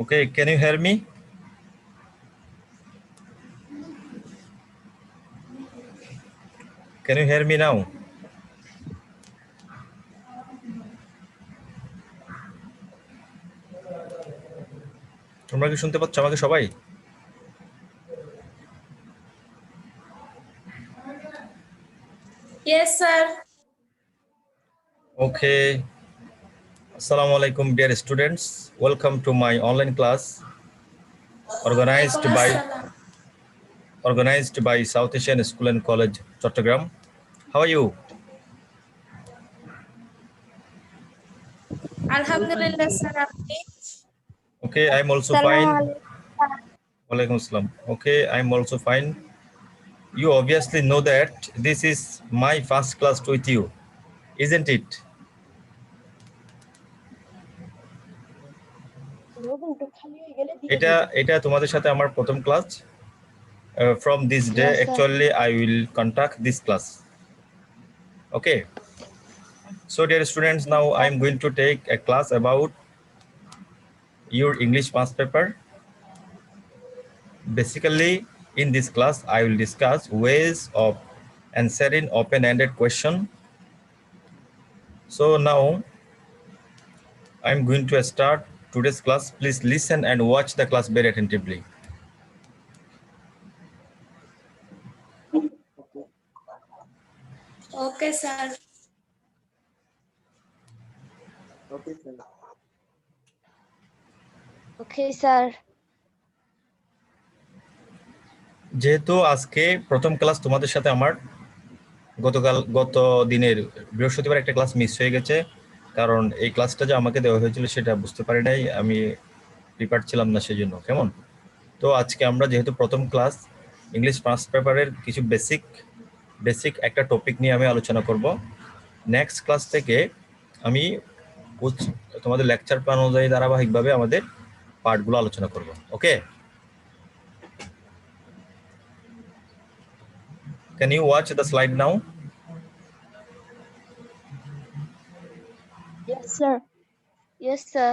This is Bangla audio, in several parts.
Okay, can you hear me? Can you hear me now? তোমরা কি শুনতে পাচ্ছ আমাকে সবাই? Yes, sir. Okay. Assalamu alaikum, dear students. Welcome to my online class organized by South Asian School and College, Chattogram. How are you? Alhamdulillah, sir. Apni? Okay, I'm also fine. Walaikum assalam. Okay, I'm also fine. You obviously know that this is my first class with you, isn't it? এটা তোমাদের সাথে আমার প্রথম class. From this day, Yes, sir. actually, I will conduct this class. Okay. So, dear students, now I am going to take a class about your English past paper. Basically, in this class, I will discuss ways of answering open-ended question. So now, I am going to start today's class. Please listen and watch the class very attentively. Okay, sir. Okay, sir. Okay, sir. যেহেতু আজকে প্রথম ক্লাস তোমাদের সাথে আমার গত দিনের বৃহস্পতিবার একটা ক্লাস মিস হয়ে গেছে, কারণ এই ক্লাসটা যে আমাকে দেওয়া হয়েছিল সেটা বুঝতে পারি নাই, আমি প্রিপেয়ার ছিলাম না সেজন্য। কেমন? তো আজকে আমরা যেহেতু প্রথম ক্লাস, ইংলিশ ফার্স্ট পেপারের কিছু বেসিক একটা টপিক নিয়ে আমি আলোচনা করব। নেক্সট ক্লাস থেকে আমি তোমাদের লেকচার প্ল্যান অনুযায়ী ধারাবাহিকভাবে আমাদের পার্টগুলো আলোচনা করব। ওকে, can you watch the slide now? Yes, sir. Yes, sir.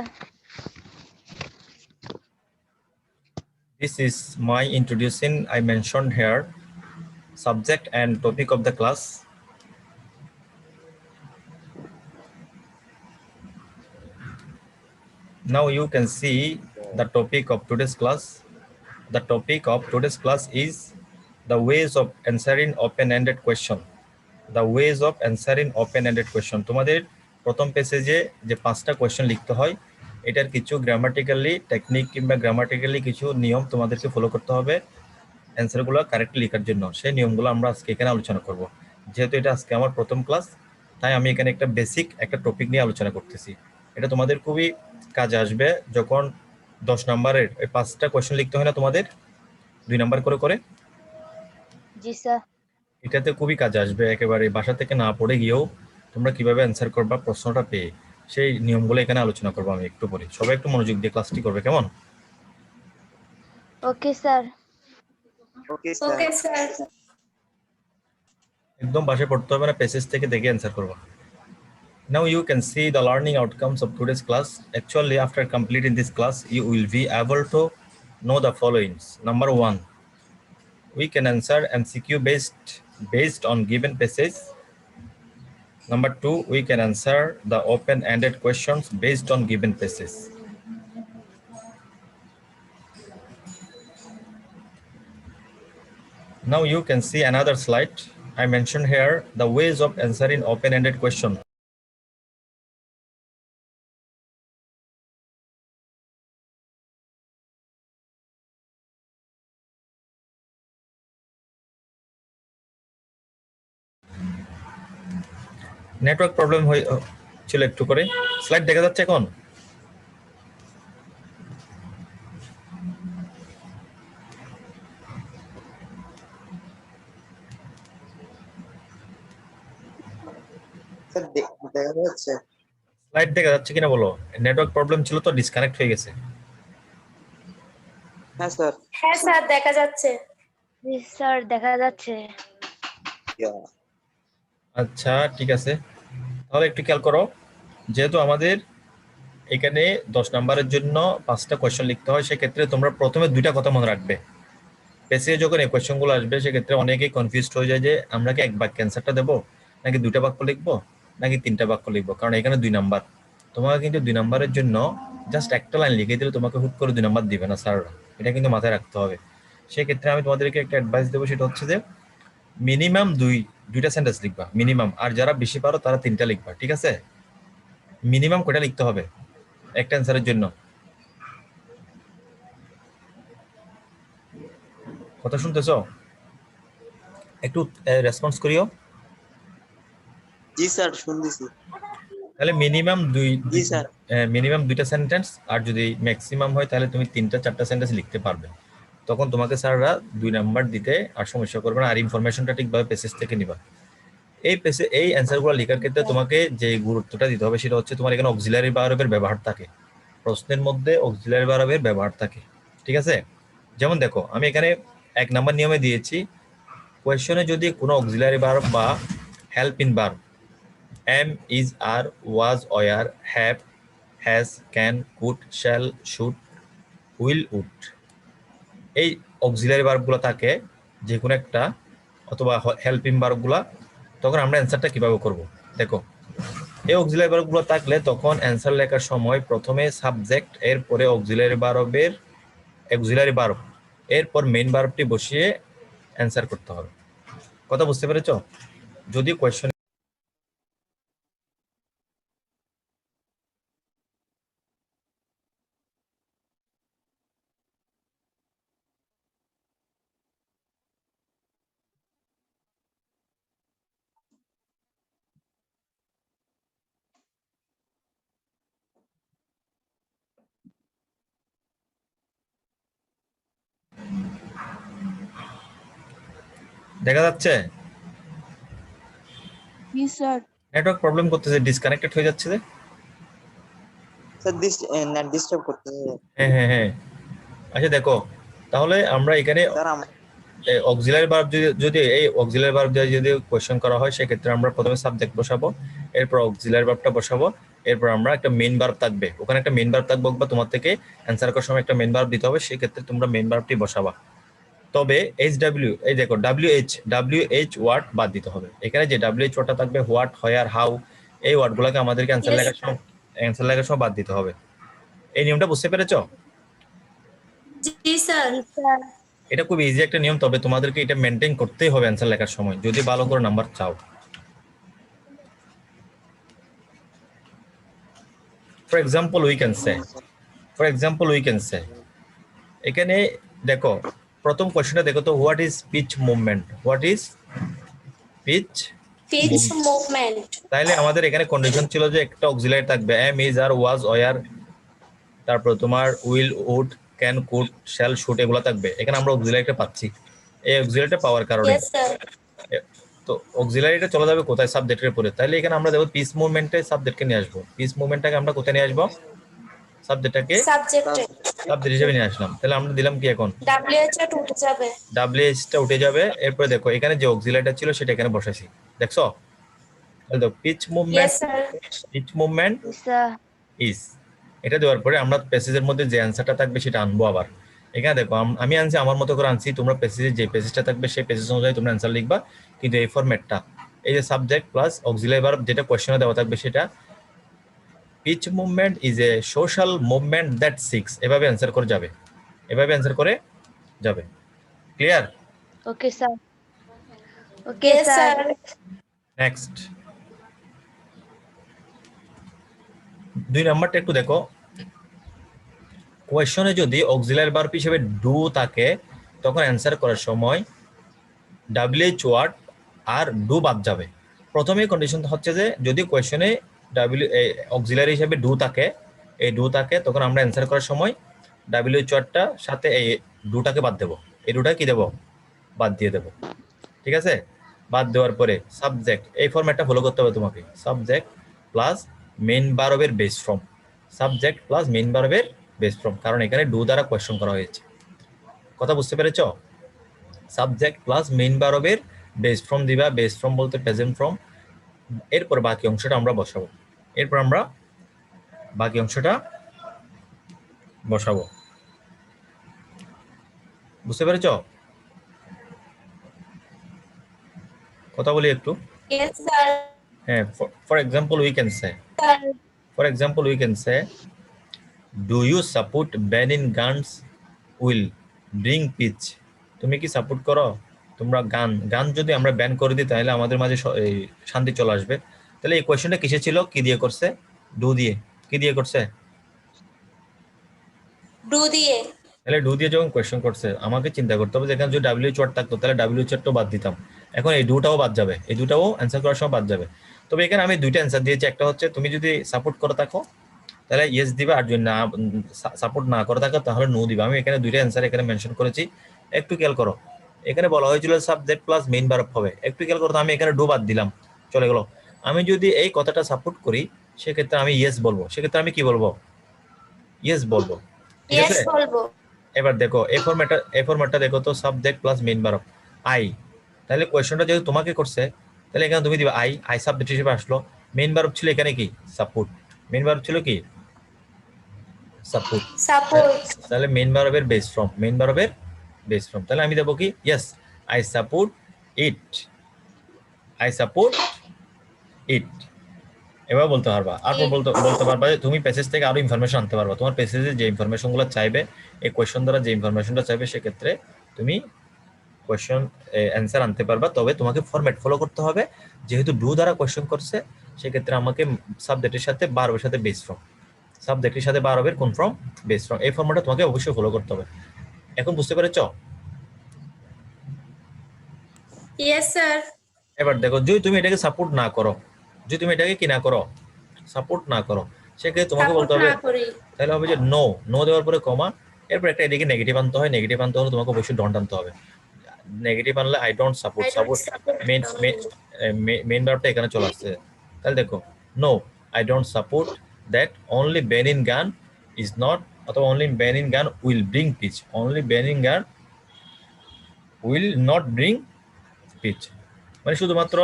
This is my introduction. I mentioned here subject and topic of the class. Now you can see the topic of today's class. The topic of today's class is the ways of answering open-ended question. The ways of answering open-ended question. তোমাদের প্রথম পেজে যে 5টা কোশ্চেন লিখতে হয়, এটার কিছু গ্রামাটিক্যালি টেকনিক কিংবা গ্রামাটিক্যালি কিছু নিয়ম তোমাদেরকে ফলো করতে হবে অ্যান্সারগুলো কারেক্টলি লেখার জন্য। সেই নিয়মগুলো আমরা আজকে এখানে আলোচনা করব। যেহেতু এটা আজকে আমার প্রথম ক্লাস, তাই আমি এখানে একটা বেসিক একটা টপিক নিয়ে আলোচনা করতেছি। এটা তোমাদের খুবই কাজে আসবে যখন 10 নম্বরের 5টা কোশ্চেন লিখতে হয় না তোমাদের 2 নাম্বার করে করে। জি স্যার। এটাতে খুবই কাজে আসবে, একেবারে বাসা থেকে না পড়ে গিয়েও তোমরা কিভাবে অ্যান্সার করবা প্রশ্নটা পেয়ে, সেই নিয়মগুলো এখানে আলোচনা করবো আমি একটু পরে। সবাই একটু মনোযোগ দিয়ে ক্লাসটি করবে, কেমন? ওকে sir. Okay, sir. Okay, sir. একদম বাসায় পড়তে হবে না, পেজেস থেকে দেখে অ্যান্সার করবা। Now you can see the learning outcomes of today's class. Actually, after completing this class, you will be able to know the followings. Number 1, we can answer MCQ based on given passage. Number 2, we can answer the open-ended questions based on given passages. Now you can see another slide. I mentioned here the ways of answering open-ended question. Network problem ছিল একটু করে। স্লাইড দেখা যাচ্ছে এখন? স্যার দেখা যাচ্ছে? স্লাইড দেখা যাচ্ছে কিনা বলো। নেটওয়ার্ক প্রবলেম ছিল তো ডিসকানেক্ট হয়ে গেছে। হ্যাঁ স্যার। হ্যাঁ, স্যার দেখা যাচ্ছে। জি স্যার দেখা যাচ্ছে। আচ্ছা ঠিক আছে, তাহলে একটু খেয়াল করো। যেহেতু আমাদের এখানে 10 নম্বরের জন্য 5টা কোয়েশ্চেন লিখতে হয়। সেক্ষেত্রে তোমরা প্রথমে 2টা কথা মনে রাখবে। পেসে যখন এই কোয়েশ্চেনগুলো আসবে সেক্ষেত্রে অনেকেই কনফিউজড হয়ে যায় যে আমরা কি এক বাক্য অ্যান্সারটা দেবো, নাকি 2টা বাক্য লিখবো, নাকি 3টা বাক্য লিখবো। কারণ এখানে 2 নাম্বার, তোমাকে কিন্তু 2 নাম্বারের জন্য জাস্ট একটা লাইন লিখে দিলে তোমাকে হুট করে 2 নাম্বার দিবে না স্যাররা, এটা কিন্তু মাথায় রাখতে হবে। সেক্ষেত্রে আমি তোমাদেরকে একটা অ্যাডভাইস দেবো, সেটা হচ্ছে যে মিনিমাম দুইটা সেন্টেন্স লিখবা মিনিমাম, আর যারা বেশি পারো তারা 3টা লিখবা, ঠিক আছে? মিনিমাম কয়টা লিখতে হবে একটা অ্যান্সারের জন্য? কথা শুনতেছো? একটু রেসপন্স করিও। জি স্যার, শুনতেছি। তাহলে মিনিমাম জি স্যার। মিনিমাম 2টা সেন্টেন্স, আর যদি ম্যাক্সিমাম হয় তাহলে তুমি 3টা 4টা সেন্টেন্স লিখতে পারবে। তখন তোমাকে স্যাররা 2 নাম্বার দিতে আর সমস্যা করবে না, আর ইনফরমেশনটা ঠিকভাবে পেসেজ থেকে নিবা। এই অ্যান্সারগুলো লেখার ক্ষেত্রে তোমাকে যে গুরুত্বটা দিতে হবে সেটা হচ্ছে তোমার এখানে অক্সিলারি ভার্বের ব্যবহার থাকে, প্রশ্নের মধ্যে অক্সিলারি ভার্বের ব্যবহার থাকে, ঠিক আছে? যেমন দেখো আমি এখানে 1 নাম্বার নিয়মে দিয়েছি, কোয়েশ্চনে যদি কোনো অক্সিলারি ভার্ব বা helping verb am, is, are, was, were, have, has, can, could, shall, should, will, would এই অক্সিলারি ভার্বগুলো থাকে যে কোনো একটা, অথবা হেল্পিং ভার্বগুলো, তখন আমরা অ্যান্সারটা কিভাবে করব? দেখো এই অক্সিলারি ভার্বগুলো থাকলে তখন অ্যান্সার লেখার সময় প্রথমে সাবজেক্ট, এরপরে অক্সিলারি ভার্ব, এরপর মেইন ভার্বটি বসিয়ে অ্যান্সার করতে হবে। কথা বুঝতে পেরেছো? যদি কোয়েশ্চন দেখা যাচ্ছে জি স্যার। নেটওয়ার্ক প্রবলেম করতেছে, ডিসকানেক্টেড হয়ে যাচ্ছে যে। স্যার নেট ডিস্টার্ব করতেছে। হ্যাঁ হ্যাঁ হ্যাঁ, আচ্ছা দেখো তাহলে আমরা এখানে স্যার আমার অক্সিলারি ভার্ব যদি এই অক্সিলারি ভার্ব দিয়ে যদি কোয়েশ্চেন করা হয় সেক্ষেত্রে আমরা প্রথমে সাবজেক্ট বসাবো, এরপর অক্সিলারি ভার্বটা বসাবো, এরপর আমরা একটা মেইন ভার্ব থাকবে, ওখানে একটা মেইন ভার্ব থাকবে, বা তোমার থেকে অ্যান্সার করার সময় একটা মেইন ভার্ব দিতে হবে, সেক্ষেত্রে তোমরা মেইন ভার্বটি বসাবা। তবে HW, এই দেখো WH ওয়ার্ড বাদ দিতে হবে। এখানে যে WH ওয়ার্ডটা থাকবে, হোয়াট, হোয়ার, হাউ, এই ওয়ার্ডগুলোকে আমাদেরকে অ্যান্সার Yes, লেখার সময় বাদ দিতে হবে। এই নিয়মটা বুঝতে পেরেছো? জি স্যার। জি স্যার। এটা খুব ইজি একটা নিয়ম, তবে তোমাদেরকে এটা মেনটেন করতেই হবে অ্যান্সার লেখার সময় যদি ভালো করে নাম্বার চাও। For example we can say এখানে দেখো প্রথম কোশ্চেনটা দেখো তো, what is pitch movement? Pitch Pitch movement. তাইলে আমাদের এখানে কন্ডিশন ছিল যে একটা অক্সিলারি থাকবে, am, is, are, was, were, তারপর তোমার will, would, can, could, shall, should, এগুলো থাকবে। এখানে আমরা অক্সিলারিটা পাচ্ছি, এই অক্সিলারিটা পাওয়ার কারণে Yes, sir. তো অক্সিলারিটা চলে যাবে কোথায়? সাবজেক্টের উপরে। তাহলে এখানে আমরা দেবো পিস মুভমেন্টে সাবজেক্টকে নিয়ে আসবো। পিস মুভমেন্টটাকে আমরা কোথায় নিয়ে আসবো? সাবজেক্টটাকে Subject. সাবজেক্ট হিসেবে নিয়ে আসলাম। তাহলে আমরা দিলাম কি এখন? WH টা উঠে যাবে। WH টা উঠে যাবে। এরপরে দেখো এখানে যে অক্সিলারিটা ছিল সেটা এখানে বসাইছি, দেখছো? তাহলে দেখো Yes, sir. পিচ মুভমেন্ট জি স্যার। ইজ, এটা দেওয়ার পরে আমরা প্যাসেজের মধ্যে যে অ্যান্সারটা থাকবে সেটা আনবো আবার। এখানে দেখো আমি আনছি আমার মতো করে আনছি, তোমরা প্যাসেজে যে প্যাসেজটা থাকবে সেই প্যাসেজ অনুযায়ী তোমরা অ্যান্সার লিখবা। কিন্তু এই ফরম্যাটটা, এই যে সাবজেক্ট প্লাস অক্সিলারি ভার্ব যেটা কোশ্চেনে দেওয়া থাকবে সেটা, peace movement is a social movement that six, এভাবে অ্যান্সার করে যাবে। Clear? Okay sir. Okay Yes, sir. sir. Next 2 নাম্বারটা একটু দেখো, কোয়েশ্চনে যদি অক্সিলারি ভার্ব হিসেবে ডু থাকে তখন অ্যান্সার করার সময় WH ওয়ার্ড আর ডু বাদ যাবে। প্রথমে কন্ডিশন হচ্ছে যে যদি কোয়েশ্চনে অক্সিলারি হিসেবে ডু থাকে, তখন আমরা অ্যান্সার করার সময় WH ওয়ার্ডটা সাথে এই ডুটাকে বাদ দেবো, এই ডুটা কি দেবো? বাদ দিয়ে দেবো, ঠিক আছে? বাদ দেওয়ার পরে সাবজেক্ট, এই ফরম্যাটটা ফলো করতে হবে তোমাকে, সাবজেক্ট প্লাস মেইন ভার্বের বেস ফর্ম, কারণ এখানে ডু দ্বারা কোয়েশ্চন করা হয়েছে। কথা বুঝতে পেরেছো? সাবজেক্ট প্লাস মেইন ভার্বের বেস ফর্ম দিবা, বেস ফর্ম বলতে প্রেজেন্ট ফর্ম, এরপর বাকি অংশটা আমরা বসাবো। এরপর আমরা বাকি অংশটা বসাবো। বুঝতে পেরেছো? কথা বলি একটু। Yes, sir. হ্যাঁ, for example we can say, Sir. for example we can say, do you support banning guns will bring peace? তুমি কি সাপোর্ট করো, তোমরা গান গান যদি আমরা ব্যান করে দিই তাহলে আমাদের মাঝে এই শান্তি চলে আসবে। তাহলে এই কোয়েশ্চনটা কিসে ছিল, কি দিয়ে করছে? ডু দিয়ে। কি দিয়ে করছে? Do দিয়ে। তাহলে ডু দিয়ে যখন কোয়েশ্চন করছে আমাকে চিন্তা করতে হবে যে এখানে যদি ডাব্লিউ ওয়ার্ড থাকতো তাহলে ডাব্লিউ ওয়ার্ডটাও বাদ দিতাম। এখন এই ডুটাও বাদ যাবে, এই দুটাও অ্যান্সার করার সময় বাদ যাবে। তবে এখানে আমি দুইটা অ্যান্সার দিয়েছি, একটা হচ্ছে তুমি যদি সাপোর্ট করে থাকো তাহলে ইয়েস দিবা, আর যদি না সাপোর্ট না করে থাকো তাহলে নো দিবা। আমি এখানে দুইটা অ্যান্সার এখানে মেনশন করেছি, একটু খেয়াল করো। এখানে বলা হয়েছিল সাবজেক্ট প্লাস মেইন ভার্ব হবে, একটু খেয়াল করো, আমি এখানে ডু বাদ দিলাম, চলে গেল। আমি যদি এই কথাটা সাপোর্ট করি সেক্ষেত্রে আমি ইয়েস বলবো, সেক্ষেত্রে আমি কি বলবো? ইয়েস বলবো, ঠিক Yes আছে? বলবো। এবার দেখো এই ফরম্যাটটা দেখো তো, subject plus main verb I. তাহলে কোয়েশ্চনটা যেহেতু তোমাকে করছে তাহলে এখানে তুমি দিবা আই, আই সাবজেক্ট হিসেবে আসলো। মেইন ভার্ব ছিল এখানে কি? সাপোর্ট। মেইন ভার্ব ছিল কি? সাপোর্ট। Support. তাহলে মেইন ভার্বের বেস ফর্ম, মেইন ভার্বের বেস ফর্ম। তাহলে আমি দেবো কি? Yes I support it, I support ইট। এবার বলতে পারবা, আর বলতে পারবা যে তুমি প্যাসেজ থেকে আরো ইনফরমেশন আনতে পারবা। তোমার প্যাসেজে যে ইনফরমেশনগুলো চাইবে, এই কোয়েশ্চন দ্বারা যে ইনফরমেশনটা চাইবে সেক্ষেত্রে তুমি কোয়েশ্চন অ্যান্সার আনতে পারবা। তবে তোমাকে ফরম্যাট ফলো করতে হবে, যেহেতু ডু দ্বারা কোয়েশ্চন করছে সেক্ষেত্রে আমাকে সাবজেক্টের সাথে ভার্বের সাথে বেস ফর্ম, সাবজেক্টের সাথে ভার্বের কোন ফর্ম? Base form. এই ফর্মটা তোমাকে অবশ্যই ফলো করতে হবে। এখন বুঝতে পেরেছো? Yes, sir. এবার দেখো, যদি তুমি এটাকে সাপোর্ট না করো, যদি তুমি এটাকে কি না করো, সাপোর্ট না করো, সেক্ষেত্রে তোমাকে Support বলতে হবে, না করি। তাহলে হবে যে নো, নো দেওয়ার পরে কমা, এরপর একটা এদিকে নেগেটিভ আনতে হয়, নেগেটিভ আনতে হলে তোমাকে অবশ্যই ডন্ট আনতে হবে। নেগেটিভ আনলে I don't support, I don't support support. Main ভার্বটা এখানে চলে আসছে। তাহলে দেখো, no I don't support that only ban in gun is not, অথবা only ban in gun will bring peace, only ban in gun will not bring peace. মানে শুধুমাত্র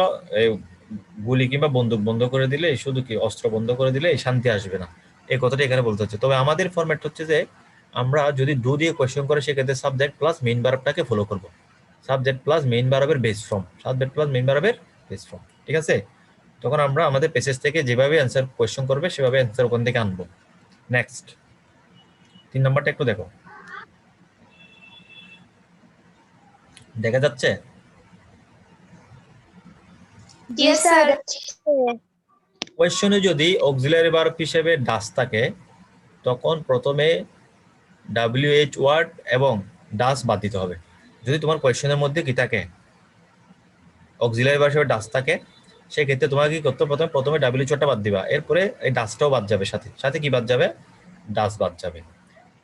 গুলি কিংবা বন্দুক বন্ধ করে দিলে, শুধু কি অস্ত্র বন্ধ করে দিলে শান্তি আসবে না, এই কথাটা এখানে বলতে হচ্ছে। তবে আমাদের ফরম্যাট হচ্ছে যে আমরা যদি ডু দিয়ে কোয়েশ্চন করে সেক্ষেত্রে সাবজেক্ট প্লাস মেইন ভার্বটাকে ফলো করব, সাবজেক্ট প্লাস মেইন ভার্বের base form, subject plus main ভার্বের বেস ফর্ম, ঠিক আছে? তখন আমরা আমাদের পেসেজ থেকে যেভাবে অ্যান্সার কোয়েশ্চন করবে সেভাবে অ্যান্সার ওখান থেকে আনবো। নেক্সট 3 নাম্বারটা একটু দেখো, দেখা যাচ্ছে? Yes, sir. কোয়েশ্চনে যদি অক্সিলারি ভার্ব হিসেবে ডাস থাকে তখন প্রথমে WH ওয়ার্ড এবং ডাস বাদ দিতে হবে। যদি তোমার কোয়েশ্চনের মধ্যে কি থাকে, অক্সিলারি ভার্ব হিসেবে ডাস থাকে, সেক্ষেত্রে তোমাকে কি করতে হবে? প্রথমে WH ওয়ার্ডটা বাদ দিবা, এরপরে এই ডাসটাও বাদ যাবে, সাথে সাথে কি বাদ যাবে? ডাস বাদ যাবে।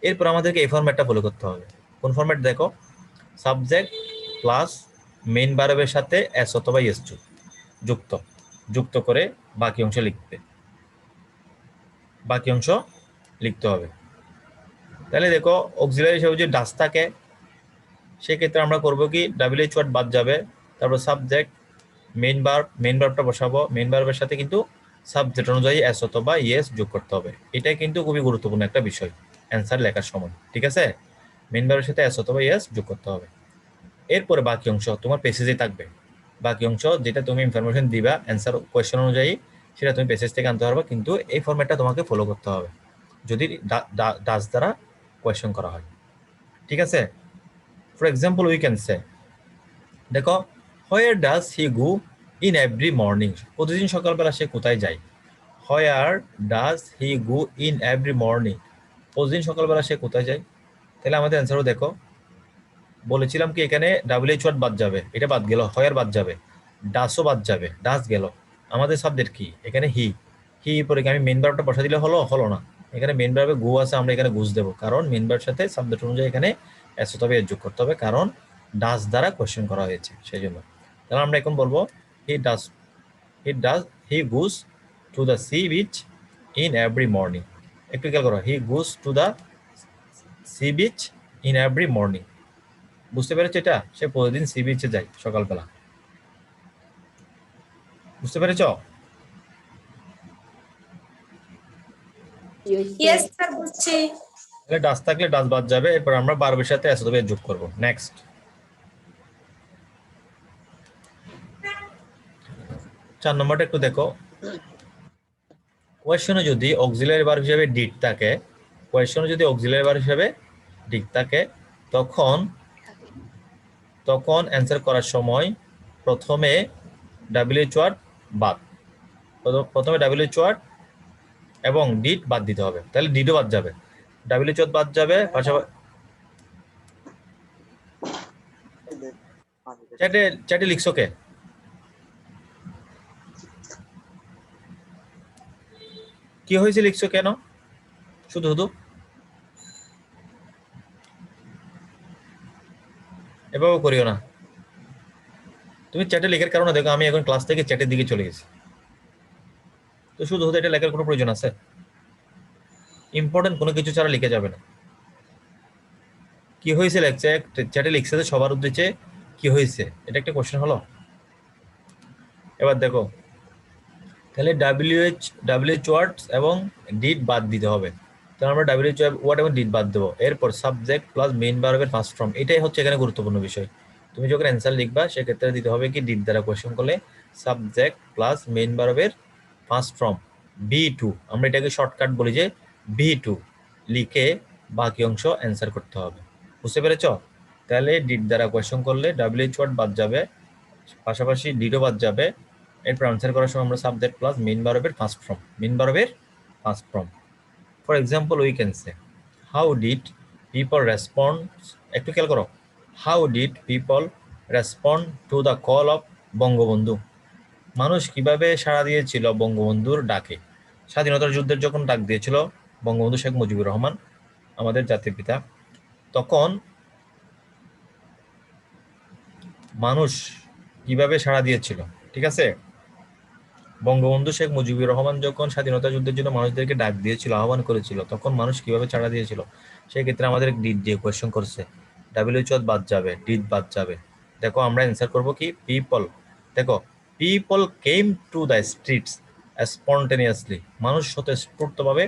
এরপর আমাদেরকে এই ফরম্যাটটা ফলো করতে হবে। কোন ফরম্যাট? দেখো, সাবজেক্ট প্লাস মেইন ভার্বের সাথে এস অথবা এস যুক্ত করে বাকি অংশ লিখতে, বাকি অংশ লিখতে হবে। তাহলে দেখো, অক্সিলারি হিসেবে যদি ডাস থাকে সেক্ষেত্রে আমরা করবো কি? WH ওয়ার্ড বাদ যাবে, তারপর সাবজেক্ট মেইন ভার্বটা বসাবো, মেইন ভার্বের সাথে কিন্তু সাবজেক্ট অনুযায়ী এস অথবা ইয়েস যোগ করতে হবে। এটা কিন্তু খুবই গুরুত্বপূর্ণ একটা বিষয় অ্যান্সার লেখার সময়, ঠিক আছে? মেইন ভার্বের সাথে এস অথবা ইয়েস যোগ করতে হবে। এরপরে বাকি অংশ তোমার পেসেজেই থাকবে, বাকি অংশ যেটা তুমি ইনফরমেশন দিবা অ্যান্সার কোয়েশ্চন অনুযায়ী সেটা তুমি পেসেজ থেকে আনতে পারবে, কিন্তু এই ফরম্যাটটা তোমাকে ফলো করতে হবে যদি ডাস দ্বারা কোয়েশ্চন করা হয়, ঠিক আছে? For example we can say, দেখো, where does he go in every morning? প্রতিদিন সকালবেলা সে কোথায় যায়? Where does he go in every morning? প্রতিদিন সকালবেলা সে কোথায় যায়? তাহলে আমাদের অ্যান্সারও দেখো, বলেছিলাম কি এখানে WH ওয়ার্ড বাদ যাবে, এটা বাদ গেল, হোয়ার বাদ যাবে, ডাসও বাদ যাবে, ডাস গেল। আমাদের সাবজেক্ট কি? এখানে হি পরে আমি মেইন ভার্বটা বসা দিলে হলো না, এখানে মেইন ভার্বে গো আছে, আমরা এখানে গুজ দেবো, কারণ মেইন ভার্বের সাথে সাবজেক্ট অনুযায়ী এখানে এস অথবা এস যোগ করতে হবে, কারণ ডাস দ্বারা কোয়েশ্চেন করা হয়েছে সেই জন্য। তাহলে আমরা এখন বলবো he goes to the sea beach in every morning. একটু খেয়াল করো, he goes to the sea beach in every morning. বুঝতে পেরেছো? এটা সে প্রতিদিন সি বিচে যায় সকালবেলা। বুঝতে পেরেছো? ইয়েস স্যার বুঝছি। তাহলে ডাস থাকলে ডাস বাদ যাবে, এরপর আমরা ভার্বের সাথে এস অথবা যোগ করব। নেক্সট 4 নম্বরটা একটু দেখো। কোয়েশ্চনে যদি অক্সিলারি ভার্ব হিসেবে ডিড থাকে, কোয়েশ্চনে যদি অক্সিলারি ভার্ব হিসেবে ডিড থাকে, তখন অ্যান্সার করার সময় প্রথমে ডাব্লিউএইচ ওয়ার্ড বাদ, প্রথমে ডাব্লিউএইচ ওয়ার্ড এবং ডিড বাদ দিতে হবে। তাহলে ডিডও বাদ যাবে, ডাব্লিউএইচ ওয়ার্ড বাদ যাবে, পাশাপাশি চ্যাটে লিখছো কে? কি হয়েছে লিখছো কেন? শুধু শুধু এভাবে করিও না। তুমি চ্যাটে লেখার কারণে দেখো আমি এখন ক্লাস থেকে চ্যাটের দিকে চলে গেছি, তো শুধু শুধু এটা লেখার কোনো প্রয়োজন আছে? ইম্পর্টেন্ট কোনো কিছু ছাড়া লিখে যাবে না। কি হয়েছে লেখছে, চ্যাটে লিখছে যে সবার উদ্দেশ্যে কি হয়েছে, এটা একটা কোশ্চেন হলো। এবার দেখো, তাহলে ডাব্লিউএইচ ওয়ার্ডস এবং ডিড বাদ দিতে হবে। তাহলে আমরা ডাব্লিউএইচ ওয়ার্ড এবং ডিড বাদ দেবো। এরপর সাবজেক্ট প্লাস মেইন ভার্বের ফার্স্ট ফর্ম, এটাই হচ্ছে এখানে গুরুত্বপূর্ণ বিষয়। তুমি যখন অ্যান্সার লিখবা সেক্ষেত্রে দিতে হবে কি, ডিড দ্বারা কোয়েশ্চেন করলে সাবজেক্ট প্লাস মেইন ভার্বের ফার্স্ট ফর্ম B2, আমরা এটাকে শর্টকাট বলি যে B2 লিখে বাকি অংশ অ্যান্সার করতে হবে। বুঝতে পেরেছ? তাহলে ডিড দ্বারা কোয়েশ্চেন করলে ডাব্লিউএইচ ওয়ার্ড বাদ যাবে, পাশাপাশি ডিডও বাদ যাবে। এরপর আনসার করার সময় আমরা সাবজেক্ট প্লাস মেইন ভার্বের first form. For example we can say how did people respond, একটু খেয়াল করো, how did people respond to the call of Bangabandhu, মানুষ কিভাবে সাড়া দিয়েছিল বঙ্গবন্ধুর ডাকে। স্বাধীনতার যুদ্ধের যখন ডাক দিয়েছিল বঙ্গবন্ধু শেখ মুজিবুর রহমান, আমাদের জাতির পিতা, তখন মানুষ কিভাবে সাড়া দিয়েছিল। ঠিক আছে, বঙ্গবন্ধু শেখ মুজিবুর রহমান যখন স্বাধীনতা যুদ্ধের জন্য মানুষদেরকে ডাক দিয়েছিল, আহ্বান করেছিল, তখন মানুষ কিভাবে সাড়া দিয়েছিল। সেই ক্ষেত্রে আমাদের ডিড দিয়ে কোয়েশ্চেন করছে, ডাব্লিউএইচ ওয়ার্ড বাদ যাবে, ডিড বাদ যাবে। দেখো আমরা অ্যান্সার করব কি, পিপল। দেখো people came to the streets spontaneously, মানুষ স্বতঃস্ফূর্তভাবে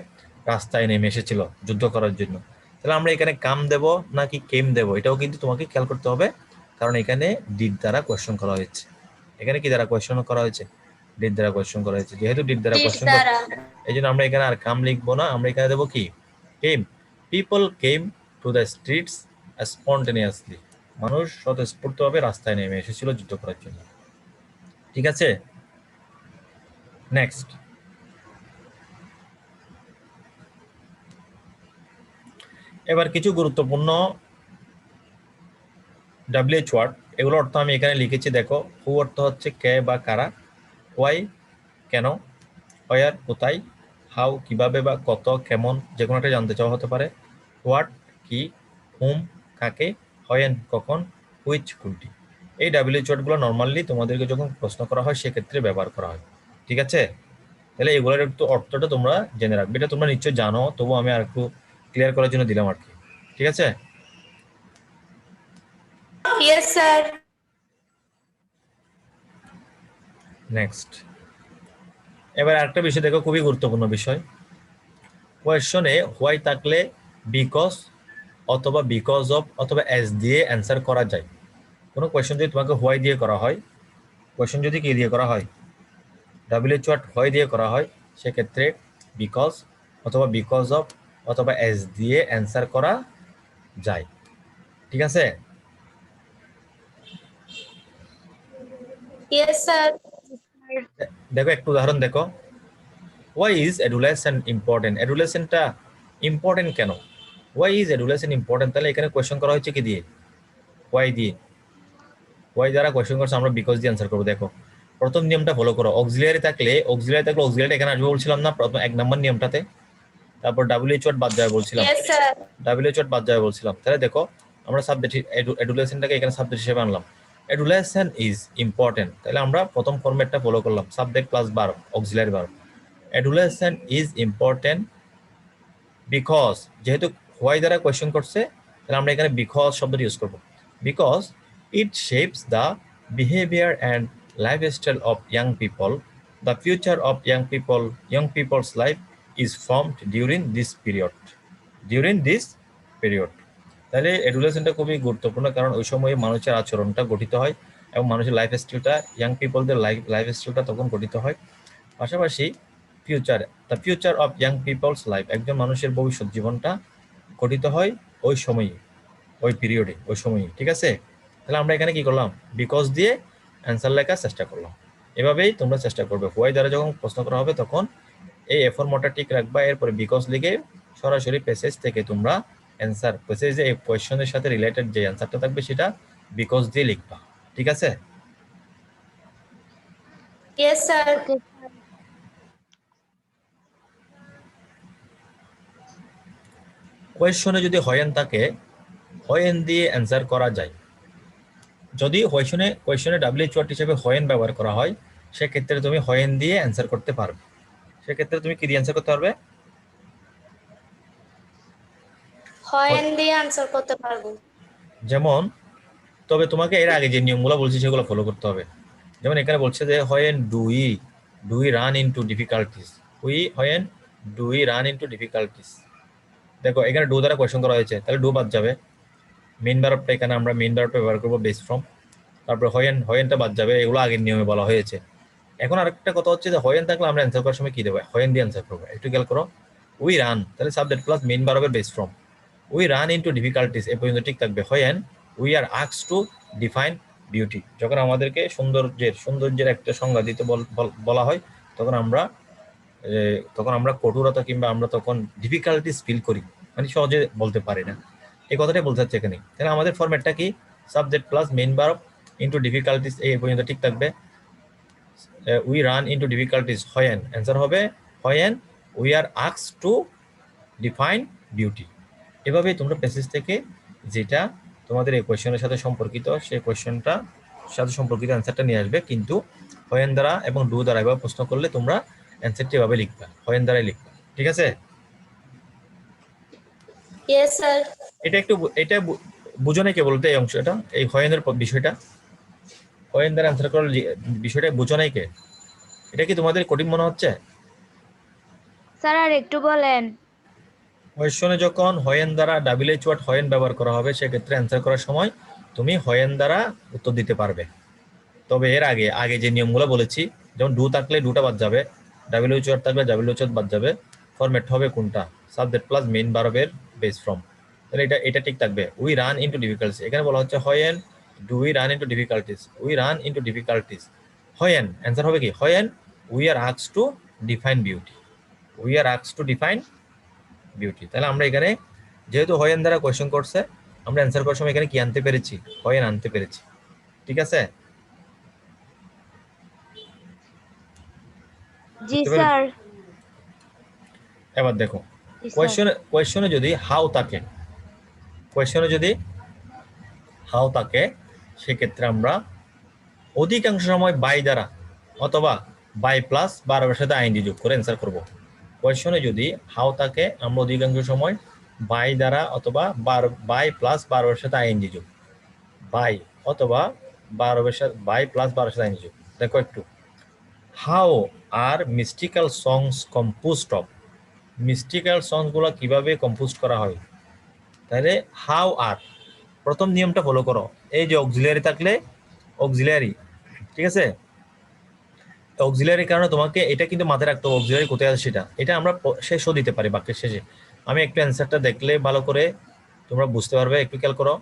রাস্তায় নেমে এসেছিল যুদ্ধ করার জন্য। তাহলে আমরা এখানে কাম দেব নাকি কেম দেব, এটাও কিন্তু তোমাকে খেয়াল করতে হবে, কারণ এখানে ডিড দ্বারা কোয়েশ্চেন করা হয়েছে। এখানে কি দ্বারা কোয়েশ্চেন করা হয়েছে? ডিড দ্বারা কোয়েশ্চেন করা হয়েছে। যেহেতু ডিড দ্বারা কোয়েশ্চেন, এই জন্য আমরা এখানে আর কাম লিখবো না, আমরা এখানে দেবো কি, came. People came to the streets spontaneously, মানুষ স্বতঃস্ফূর্তভাবে রাস্তায় নেমে এসেছিল যুদ্ধ করার জন্য। ঠিক আছে, নেক্সট এবার কিছু গুরুত্বপূর্ণ ডাব্লিউএইচ ওয়ার্ড, এগুলো অর্থ আমি এখানে লিখেছি। দেখো, হু অর্থ হচ্ছে কে বা কারা, ওয়াই কেন, হোয়ার কোথায়, হাউ কিভাবে বা কত, কেমন যে কোনো একটা জানতে চাওয়া হতে পারে, হোয়াট কি, হুম কাকে, হোয়েন কখন, হুইচ কোনটি। এই ডাব্লিউএইচ ওয়ার্ডগুলো নর্মালি তোমাদেরকে যখন প্রশ্ন করা হয় সেক্ষেত্রে ব্যবহার করা হয়। ঠিক আছে, তাহলে এগুলোর একটু অর্থটা তোমরা জেনে রাখবে, এটা তোমরা নিশ্চয়ই জানো, তবু আমি আর একটু ক্লিয়ার করার জন্য দিলাম আর কি। ঠিক আছে, ইয়েস স্যার। নেক্সট এবার আরেকটা বিষয় দেখো, খুবই গুরুত্বপূর্ণ বিষয়। কোয়েশ্চনে হোয়াই থাকলে বিকজ অথবা বিকজ অফ অথবা এস দিয়ে অ্যান্সার করা যায়। কোনো কোয়েশ্চন যদি তোমাকে হোয়াই দিয়ে করা হয়, কোয়েশ্চন যদি কি দিয়ে করা হয়, ডাব্লিউএইচ ওয়ার্ড হোয়াই দিয়ে করা হয়, সেক্ষেত্রে বিকজ অথবা বিকজ অফ অথবা এস দিয়ে অ্যান্সার করা যায়। ঠিক আছে, ইয়েস স্যার। দেখো একটু উদাহরণ দেখো, ওয়াই ইজ এডুলেশন ইম্পর্টেন্ট, এডুলেশনটা ইম্পর্টেন্ট কেন, ওয়াই ইজ এডুলেশন ইম্পর্টেন্ট। তাহলে এখানে কোয়েশ্চন করা হচ্ছে কি দিয়ে, ওয়াই দিয়ে। ওয়াই দ্বারা কোয়েশ্চন করছে, আমরা বিকজ দিয়ে অ্যান্সার করবো। দেখো প্রথম নিয়মটা ফলো করো, অক্সিলিয়ারি থাকলে অক্সিলিয়ারি এখানে আসবে বলছিলাম না প্রথম 1 নম্বর নিয়মটাতে। তারপর ডাব্লিউএইচ ওয়ার্ড বাদ যাবে বলছিলাম, ইয়েস স্যার। ডাব্লিউএইচ ওয়ার্ড বাদ যাবে বলছিলাম। তাহলে দেখো আমরা সাবজেক্ট এডুলেশনটাকে এখানে সাবজেক্ট হিসেবে আনলাম, এডুলেশন ইজ ইম্পর্টেন্ট। তাহলে আমরা প্রথম ফরম্যাটটা ফলো করলাম, subject plus verb, auxiliary verb. Education is important because, যেহেতু হোয়াই দ্বারা কোয়েশ্চেন করছে, তাহলে আমরা এখানে বিকজ শব্দটি ইউজ করবো। Because it shapes the behaviour and lifestyle of young people, the future of young people's life is formed during this period. During this period. তাহলে এডুলেশনটা খুবই গুরুত্বপূর্ণ, কারণ ওই সময়ে মানুষের আচরণটা গঠিত হয় এবং মানুষের লাইফ স্টাইলটা, ইয়াং পিপলদের লাইফ স্টাইলটা তখন গঠিত হয়। পাশাপাশি future, the future of young people's life, একজন মানুষের ভবিষ্যৎ জীবনটা গঠিত হয় ওই সময়ে, ওই পিরিয়ডে, ওই সময়ে। ঠিক আছে, তাহলে আমরা এখানে কি করলাম, বিকজ দিয়ে অ্যান্সার লেখার চেষ্টা করলাম। এভাবেই তোমরা চেষ্টা করবে, হোয়াই দ্বারা যখন প্রশ্ন করা হবে তখন এই ফর্মটা ঠিক রাখবা, এরপরে বিকজ লিখে সরাসরি প্যাসেজ থেকে তোমরা অ্যান্সার, প্যাসেজে এই কোয়েশ্চনের সাথে রিলেটেড যে অ্যান্সারটা থাকবে সেটা বিকজ দিয়ে লিখবা। ঠিক আছে? Yes, sir. Okay. কোয়েশ্চনে যদি হয়েন থাকে, হয়েন দিয়ে অ্যান্সার করা যায়। যদি কোয়েশ্চনে ডাব্লিউএইচ ওয়ার্ড হিসেবে হয়েন ব্যবহার করা হয়, সেক্ষেত্রে তুমি হয়েন দিয়ে অ্যান্সার করতে পারবে। সেক্ষেত্রে তুমি কি দিয়ে অ্যান্সার করতে পারবে? হয়েন দিয়ে আনসার করতে পারবো। যেমন, তবে তোমাকে এর আগে যে নিয়মগুলো বলছি সেগুলো ফলো করতে হবে। যেমন এখানে বলছে যে হয়েন do we run into difficulties, হয়েন do we run into difficulties. দেখো এখানে ডু দ্বারা কোয়েশ্চন করা হয়েছে, তাহলে ডু বাদ যাবে। মেইন ভার্বটা এখানে আমরা মেইন ভার্বটা ব্যবহার করবো বেস ফ্রম, তারপরে হয়েনটা বাদ যাবে, এগুলো আগের নিয়মে বলা হয়েছে। এখন আরেকটা কথা হচ্ছে যে হয়েন থাকলে আমরা অ্যান্সার করার সময় কি দেবো, হয়েন দিয়ে অ্যান্সার করবো। একটু খেয়াল করো, উই রান, তাহলে সাবজেক্ট প্লাস মেইন ভার্বের base form, we run into difficulties এ পর্যন্ত ঠিক থাকবে। When we are asked to define beauty, যখন আমাদেরকে সৌন্দর্যের একটা সংজ্ঞা দিতে বলা হয়, তখন আমরা কঠোরতা কিংবা আমরা তখন ডিফিকাল্টিস ফিল করি, মানে সহজে বলতে পারি না, এই কথাটাই বলতে চাচ্ছে এখানে। তাহলে আমাদের ফরম্যাটটা কি, subject plus main verb into difficulties এই পর্যন্ত ঠিক থাকবে। We run into difficulties when, answer হবে when we are asked to define beauty. এভাবেই তোমরা প্যাসেজ থেকে যেটা তোমাদের এই কোয়েশ্চনের সাথে সম্পর্কিত, সেই কোয়েশ্চনটা সাথে সম্পর্কিত অ্যান্সারটা নিয়ে আসবে। কিন্তু হয়েন দ্বারা এবং ডু দ্বারা এভাবে প্রশ্ন করলে তোমরা অ্যান্সারটি এভাবে লিখবে, হয়েন দ্বারাই লিখবে। ঠিক আছে? Yes, sir. এটা বুঝো নাই কে বলতে, এই অংশটা, এই হয়েনের বিষয়টা, হয়েন দ্বারা অ্যান্সার করার বিষয়টা বুঝো নাই কে? এটা কি তোমাদের কঠিন মনে হচ্ছে? স্যার আর একটু বলেন। কোয়েশ্চনে যখন হয়েন দ্বারা ডাব্লিউএইচ ওয়ার্ড হয়েন ব্যবহার করা হবে, সেক্ষেত্রে অ্যান্সার করার সময় তুমি হয়েন দ্বারা উত্তর দিতে পারবে। তবে এর আগে যে নিয়মগুলো বলেছি, যেমন ডু থাকলে ডুটা বাদ যাবে, ডাব্লিউএইচ ওয়ার্ড থাকলে ডাব্লিউএইচ ওয়ার্ড বাদ যাবে। ফরম্যাট হবে কোনটা, সাবজেক্ট প্লাস মেইন ভার্বের বেস ফ্রম, তাহলে এটা ঠিক থাকবে। উই রান ইনটু ডিফিকাল্টিস, এখানে বলা হচ্ছে when do we run into difficulties, we run into difficulties when, answer হবে কি when we are asked to define beauty, we are asked to define beauty. তাহলে আমরা এখানে যেহেতু হয়েন দ্বারা কোয়েশ্চেন করছে, আমরা অ্যান্সার করার সময় এখানে কি আনতে পেরেছি, হয়েন আনতে পেরেছি। ঠিক আছে? জি স্যার। এবার দেখো, জি, স্যার। কোয়েশ্চনে যদি হাউ থাকে, সেক্ষেত্রে আমরা অধিকাংশ সময় বাই দ্বারা অথবা বাই প্লাস ভার্বের সাথে আইএনজি যোগ করে অ্যান্সার করব। কোয়েশ্চনে যদি হাউ থাকে, আমরা অধিকাংশ সময় বাই দ্বারা অথবা বাই প্লাস ভার্বের সাথে আইএনজি যোগ, বাই অথবা বাই প্লাস ভার্বের সাথে আইএনজি যোগ। দেখো একটু, how are mystical songs composed of, mystical সংসগুলো কিভাবে কম্পোজ করা হয়। তাহলে হাউ আর, প্রথম নিয়মটা ফলো করো, এই যে অক্সিলিয়ারি থাকলে অক্সিলিয়ারি, ঠিক আছে, অক্সিলিয়ারির কারণে তোমাকে এটা কিন্তু মাথায় রাখতে হবে, অক্সিলিয়ারি কোথায় আছে সেটা, এটা আমরা শেষও দিতে পারি বাক্যের শেষে। আমি একটু অ্যান্সারটা দেখলে ভালো করে তোমরা বুঝতে পারবে, একটু খেয়াল করো।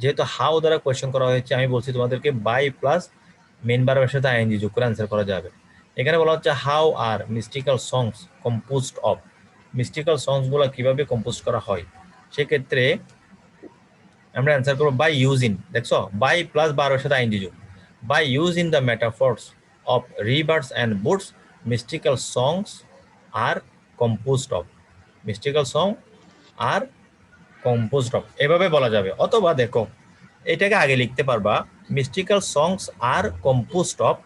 যেহেতু হাউ দ্বারা কোয়েশ্চেন করা হয়েছে, আমি বলছি তোমাদেরকে বাই প্লাস মেইন ভার্বের সাথে আইএনজি যোগ করে অ্যান্সার করা যাবে। এখানে বলা হচ্ছে how are mystical songs composed of, mystical সংসগুলো কিভাবে কম্পোজ করা হয়, সেক্ষেত্রে আমরা অ্যান্সার করবো বাই ইউজিং। দেখছো, বাই প্লাস ভার্বের সাথে আইএনজি যোগ, by using the metaphors of rivers and woods, mystical songs are composed of, mystical song are composed of, এভাবে বলা যাবে। অথবা দেখো, এটাকে আগে লিখতে পারবা, mystical songs are composed of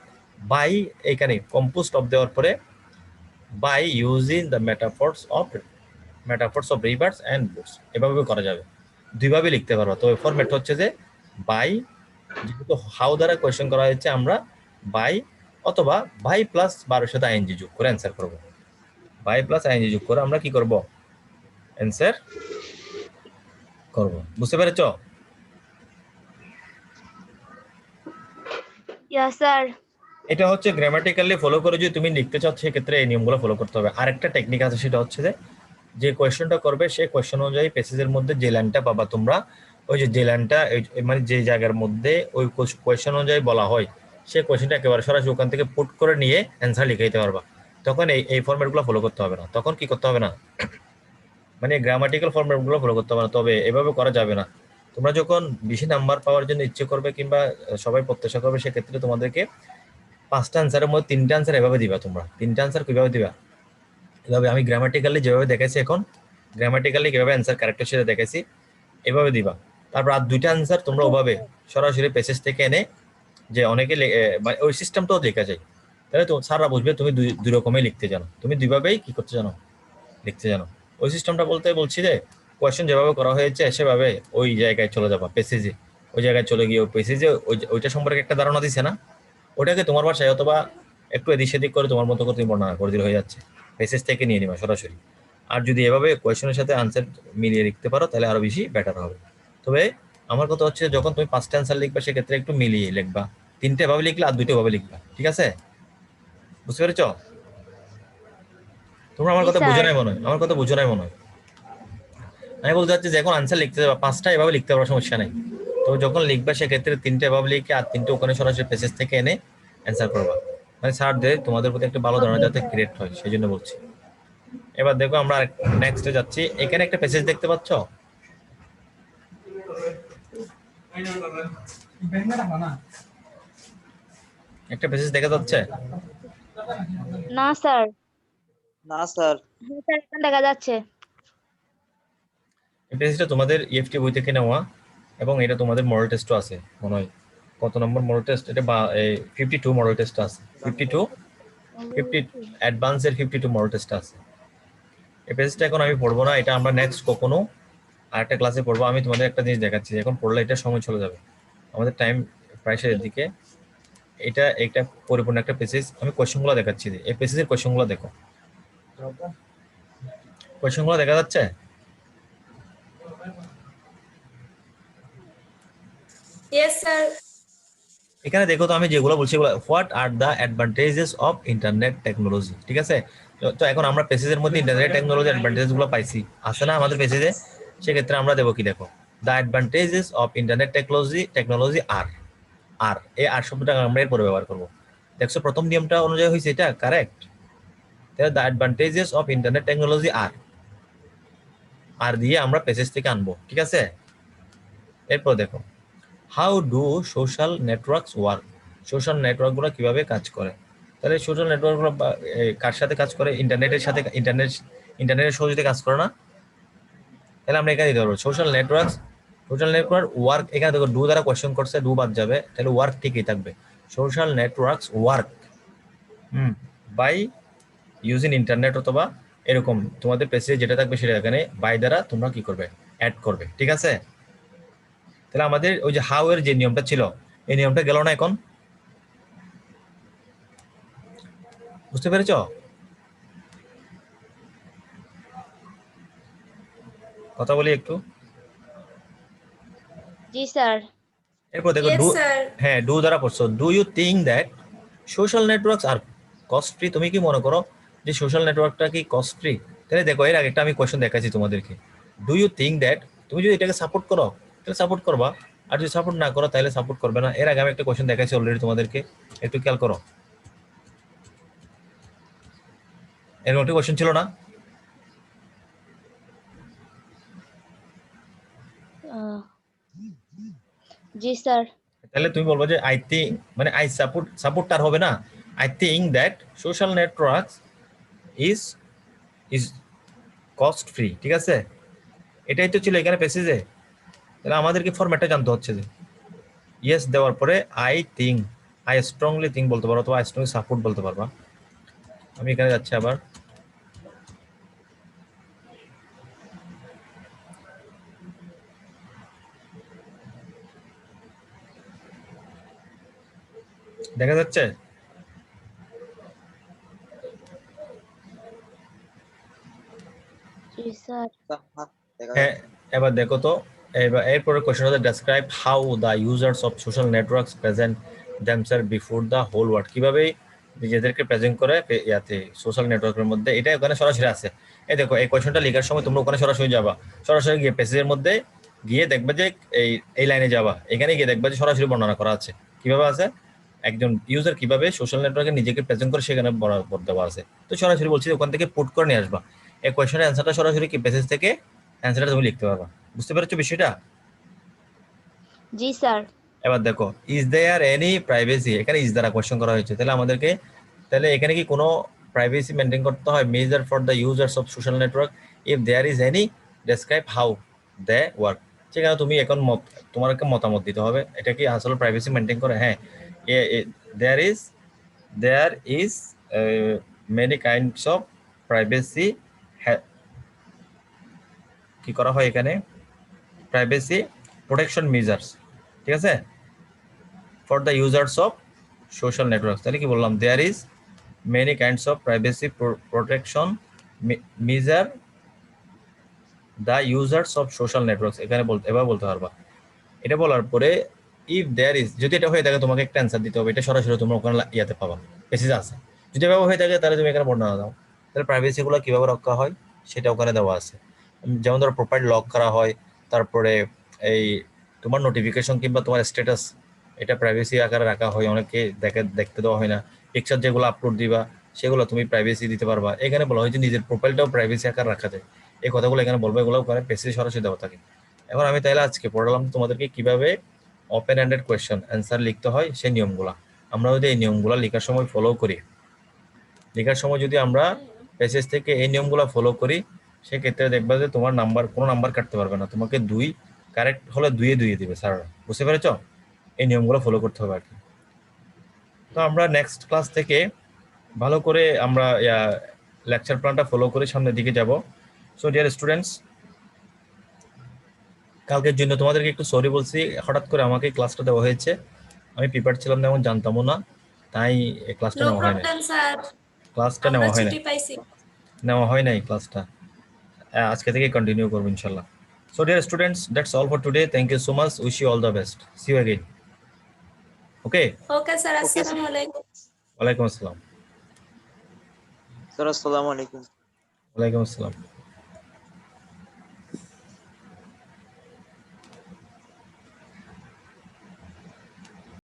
by, এখানে composed of দেওয়ার পরে by using the metaphors of rivers and woods, এভাবে করা যাবে, দুইভাবে লিখতে পারবা। তবে ফরম্যাট হচ্ছে যে বাই, যেহেতু হাউ দ্বারা কোয়েশ্চেন করা হয়েছে, আমরা বাই অথবা বাই প্লাস ভার্বের সাথে আইএনজি যোগ করে অ্যান্সার করব, বাই প্লাস আইএনজি যোগ করে আমরা কি করব অ্যান্সার করব বুঝতে পেরেছো ইয়েস স্যার। এটা হচ্ছে গ্রামাটিক্যালি ফলো করে যদি তুমি লিখতে চাও সেক্ষেত্রে এই নিয়মগুলো ফলো করতে হবে আরেকটা টেকনিক আছে সেটা হচ্ছে যে কোয়েশ্চনটা করবে সেই কোয়েশ্চন অনুযায়ী প্যাসেজের মধ্যে যে লাইনটা পাবা তোমরা ওই যে লাইনটা মানে যে জায়গার মধ্যে ওই কোয়েশ্চন অনুযায়ী বলা হয় সেই কোয়েশ্চনটা একেবারে সরাসরি ওখান থেকে পুট করে নিয়ে অ্যান্সার লিখে দিতে পারবা তখন এই ফরম্যাটগুলো ফলো করতে হবে না তখন কি করতে হবে না মানে গ্রামাটিক্যাল ফরম্যাটগুলো ফলো করতে হবে না তবে এভাবে করা যাবে না তোমরা যখন বেশি নাম্বার পাওয়ার জন্য ইচ্ছে করবে কিংবা সবাই প্রত্যাশা করবে সেক্ষেত্রে তোমাদেরকে 5টা অ্যান্সারের মধ্যে 3টা অ্যান্সার এভাবে দিবা তোমরা 3টা অ্যান্সার কিভাবে দিবা এভাবে আমি গ্রামাটিক্যালি যেভাবে দেখাইছি এখন গ্রামাটিক্যালি কিভাবে অ্যান্সার কারেক্ট সেটা দেখাইছি এভাবে দিবা তারপর আর 2টা অ্যান্সার তোমরা ওভাবে সরাসরি প্যাসেজ থেকে এনে যে অনেকে মানে ওই সিস্টেমটাও লেখা যায় তাহলে তো স্যাররা বুঝবে তুমি দুই রকমই লিখতে জানো তুমি দুইভাবেই কি করতে জানো লিখতে জানো ওই সিস্টেমটা বলতে বলছি যে কোয়েশ্চেন যেভাবে করা হয়েছে সেভাবে ওই জায়গায় চলে যাবা প্যাসেজে ওই জায়গায় চলে গিয়ে ওই প্যাসেজে ওইটা সম্পর্কে একটা ধারণা দিছে না ওটাকে তোমার ভাষায় অথবা একটু এদিক সেদিক করে তোমার মতো করে তুমি বর্ণনা করে দিলে হয়ে যাচ্ছে মেসেজ থেকে নিয়ে নিবা সরাসরি আর যদি এভাবে কোয়েশ্চেনের সাথে আনসার মিলিয়ে লিখতে পারো তাহলে আরো বেশি বেটার হবে তবে আমার কথা হচ্ছে যখন তুমি 5টা আনসার লিখবা সেক্ষেত্রে একটু মিলিয়ে লিখবা 3টে ভাবে লিখলে আর 2টে ভাবে লিখবা ঠিক আছে বুঝতে পেরেছ তোমরা আমার জি কথা বুঝো স্যার। নাই মনে হয় আমার কথা বুঝো নাই মনে হয় আমি বলতে চাচ্ছি যে এখন আনসার লিখতে যাবা 5টা এভাবে লিখতে পারো সমস্যা নেই তো যখন লিখবা সেক্ষেত্রে 3টে এভাবে লিখে আর 3টে ওখানে সরাসরি পেসেজ থেকে এনে অ্যান্সার করবা মানে স্যার দে তোমাদের প্রতি একটা ভালো ধারণা যাতে ক্রিয়েট হয় সেই জন্য বলছি এবার দেখো আমরা নেক্সটে যাচ্ছি এখানে একটা প্যাসেজ দেখতে পাচ্ছ একটা প্যাসেজ দেখা যাচ্ছে না স্যার। না স্যার। হ্যাঁ স্যার, এখন দেখা যাচ্ছে। এই প্যাসেজটা তোমাদের ইএফটি বই থেকে নেওয়া এবং এটা তোমাদের মডেল টেস্টও আছে মনে হয় কত নম্বর মডেল টেস্ট এটা 52 মডেল টেস্ট আছে 50 অ্যাডভান্সের 52 মডেল টেস্ট আছে এই প্যাসেজটা এখন আমি পড়বো না এটা আমরা নেক্সট কখনো আরেকটা ক্লাসে পড়বো আমি তোমাদের একটা জিনিস দেখাচ্ছি এখন পড়লে এটা সময় চলে যাবে আমাদের টাইম প্রায় শেষের দিকে এটা একটা পরিপূর্ণ একটা পেসেজ আমি কোয়েশ্চনগুলো দেখাচ্ছি এই পেসেজের কোয়েশ্চনগুলো দেখো কোয়েশ্চনগুলো দেখা যাচ্ছে Yes, sir. এখানে দেখো তো আমি যেগুলো বলছি what are the advantages of internet technology ঠিক আছে তো এখন আমরা পেসেজের মধ্যে ইন্টারনেট টেকনোলজি অ্যাডভান্টেজ গুলো পাইছি আছে না আমাদের পেসেজে সেক্ষেত্রে আমরা দেবো কি দেখো the advantages of internet technology are এই আর শব্দটা আমরা এরপরে ব্যবহার করবো দেখছো প্রথম নিয়মটা অনুযায়ী হয়েছে এটা কারেক্ট তাহলে the advantages of internet technology are দিয়ে আমরা পেসেজ থেকে আনবো ঠিক আছে এরপর দেখো how do social networks work social নেটওয়ার্কগুলো কিভাবে কাজ করে তাহলে সোশ্যাল নেটওয়ার্কগুলো কার সাথে কাজ করে ইন্টারনেটের সাথে ইন্টারনেটের সহযোগিতা কাজ করে না তাহলে আমরা এখানে দিতে পারবো সোশ্যাল নেটওয়ার্ক ওয়ার্ক এখানে দেখো ডু দ্বারা কোয়েশ্চেন করছে ডু বাদ যাবে তাহলে ওয়ার্ক ঠিকই থাকবে social networks work by using internet অথবা এরকম তোমাদের পেজে যেটা থাকবে সেটা এখানে বাই দ্বারা তোমরা কি করবে অ্যাড করবে ঠিক আছে তাহলে আমাদের ওই যে হাউ এর যে নিয়মটা ছিল এই নিয়মটা গেল না এখন বুঝতে পেরেছ কথা বলি একটু জি স্যার। এরপর দেখো Yes, ডু sir. হ্যাঁ ডু দ্বারা পড়ছো do you think that social networks are cost free তুমি কি মনে করো যে সোশ্যাল নেটওয়ার্কটা কি কস্ট ফ্রি তাহলে দেখো এর আগে একটা আমি কোয়েশ্চেন দেখাচ্ছি তোমাদেরকে ডু ইউ থিঙ্ক দ্যাট তুমি যদি এটাকে সাপোর্ট করো তাহলে সাপোর্ট করবা আর যদি সাপোর্ট না করো তাহলে সাপোর্ট করবে না এর আগে আমি একটা কোয়েশ্চেন দেখাচ্ছি অলরেডি তোমাদেরকে একটু খেয়াল করো এরকম একটা কোয়েশ্চেন ছিল না আহ, জি স্যার। তাহলে তুমি বলবো যে আই থিঙ্ক মানে আই সাপোর্টার হবে না I think that social networks is is cost free ঠিক আছে এটাই তো ছিল এখানে প্যাসেজে তাহলে আমাদেরকে ফরম্যাটটা জানতে হচ্ছে যে ইয়েস দেওয়ার পরে I think I strongly think বলতে পারো অথবা আই স্ট্রংলি সাপোর্ট বলতে পারবা আমি এখানে যাচ্ছি আবার দেখা যাচ্ছে এবার দেখো তো এরপরে কোশ্চেন হচ্ছে describe how the users of social networks present themselves before the whole world, কিভাবে নিজেদেরকে প্রেজেন্ট করে ইয়াতে সোশ্যাল নেটওয়ার্কের মধ্যে। এটা ওখানে সরাসরি আছে। এই দেখো এই কোশ্চেনটা লেখার সময় তোমরা ওখানে সরাসরি যাবা, সরাসরি গিয়ে পেজের মধ্যে গিয়ে দেখবে যে এই লাইনে যাবা, এখানে গিয়ে দেখবা যে সরাসরি বর্ণনা করা আছে কিভাবে আছে একজন ইউজার কিভাবে সোশ্যাল নেটওয়ার্কে নিজেকে প্রেজেন্ট করে, সেখানে বরাবর দেওয়া আছে। তো সরাসরি বলছি ওখান থেকে পুট করে নিয়ে আসবা এই কোশ্চেনের অ্যান্সারটা, সরাসরি কি পেজ থেকে অ্যান্সারটা তুমি লিখতে পারবা। বুঝতে পেরেছো বিষয়টা? জি স্যার। এবার দেখো ইজ দেয়ার এনি প্রাইভেসি, এখানে ইজ দ্বারা কোশ্চেন করা হয়েছে, তাহলে এখানে কি কোনো প্রাইভেসি মেনটেন করতে হয়? Measure for the users of social network if there is any describe how they work. সেখানে তুমি এখন তোমার একটা মতামত দিতে হবে, এটা কি আসলে প্রাইভেসি মেনটেন করে? হ্যাঁ, there is many kinds of privacy, কি করা হয় এখানে প্রাইভেসি প্রোটেকশন মেজার্স, ঠিক আছে, for the users of social networks. তাহলে কি বললাম? There is many kinds of privacy protection measure the users of social networks, এখানে এবার বলতে পারবা। এটা বলার পরে ইফ দেয়ার ইজ, যদি এটা হয়ে থাকে তোমাকে একটা অ্যান্সার দিতে হবে, এটা সরাসরি তোমরা ওখানে ইয়াতে পাবা, পেসেজ আছে। যদি এভাবে হয়ে থাকে তাহলে তুমি এখানে বর্ণনা দাও। তাহলে প্রাইভেসি গুলো কিভাবে রক্ষা হয় সেটা ওখানে দেওয়া আছে। যেমন ধরো প্রোফাইল লক করা হয়, তারপরে এই তোমার নোটিফিকেশন কিংবা তোমার স্ট্যাটাস এটা প্রাইভেসি আকারে রাখা হয়, অনেকে দেখতে দেওয়া হয় না। পিকচার যেগুলো আপলোড দিবা সেগুলো তুমি প্রাইভেসি দিতে পারবা। এখানে বলা হয় যে নিজের প্রোফাইলটাও প্রাইভেসি আকারে রাখা যায়, এই কথাগুলো এখানে বলবো, এগুলো ওখানে পেসেজ সরাসরি দেওয়া থাকে। এখন আমি তাহলে আজকে পড়ালাম তোমাদেরকে কিভাবে ওপেন এন্ডেড কোয়েশ্চেন অ্যান্সার লিখতে হয়, সেই নিয়মগুলো। আমরা যদি এই নিয়মগুলো লেখার সময় ফলো করি, লেখার সময় যদি আমরা পেসেজ থেকে এই নিয়মগুলো ফলো করি, সেক্ষেত্রে দেখবা যে তোমার কোনো নাম্বার কাটতে পারবে না, তোমাকে 2 কারেক্ট হলে 2 দিবে স্যাররা। বুঝতে পেরেছ? এই নিয়মগুলো ফলো করতে হবে আর কি। তো আমরা নেক্সট ক্লাস থেকে ভালো করে আমরা লেকচার প্ল্যানটা ফলো করে সামনের দিকে যাব। সো ডিয়ার স্টুডেন্টস, কালকের জন্য তোমাদেরকে একটু সরি বলছি, হঠাৎ করে আমাকে ক্লাসটা দেওয়া হয়েছে, আমি প্রিপেয়ার ছিলাম না, এমন জানতামও না, তাই ক্লাসটা নো নেওয়া হয় নাই। প্রবলেম স্যার, ক্লাসটা আমরা নেওয়া হয় নাই ছুটি পাইছি। ক্লাসটা আজকে থেকে কন্টিনিউ করবো ইনশাল্লাহ। So dear students, that's all for today. Thank you so much, wish you all the best, see you again. Okay, okay sir, Okay, sir. আসসালামু আলাইকুম। ওয়ালাইকুম আসসালাম। স্যার আসসালামু আলাইকুম। ওয়ালাইকুম আসসালাম।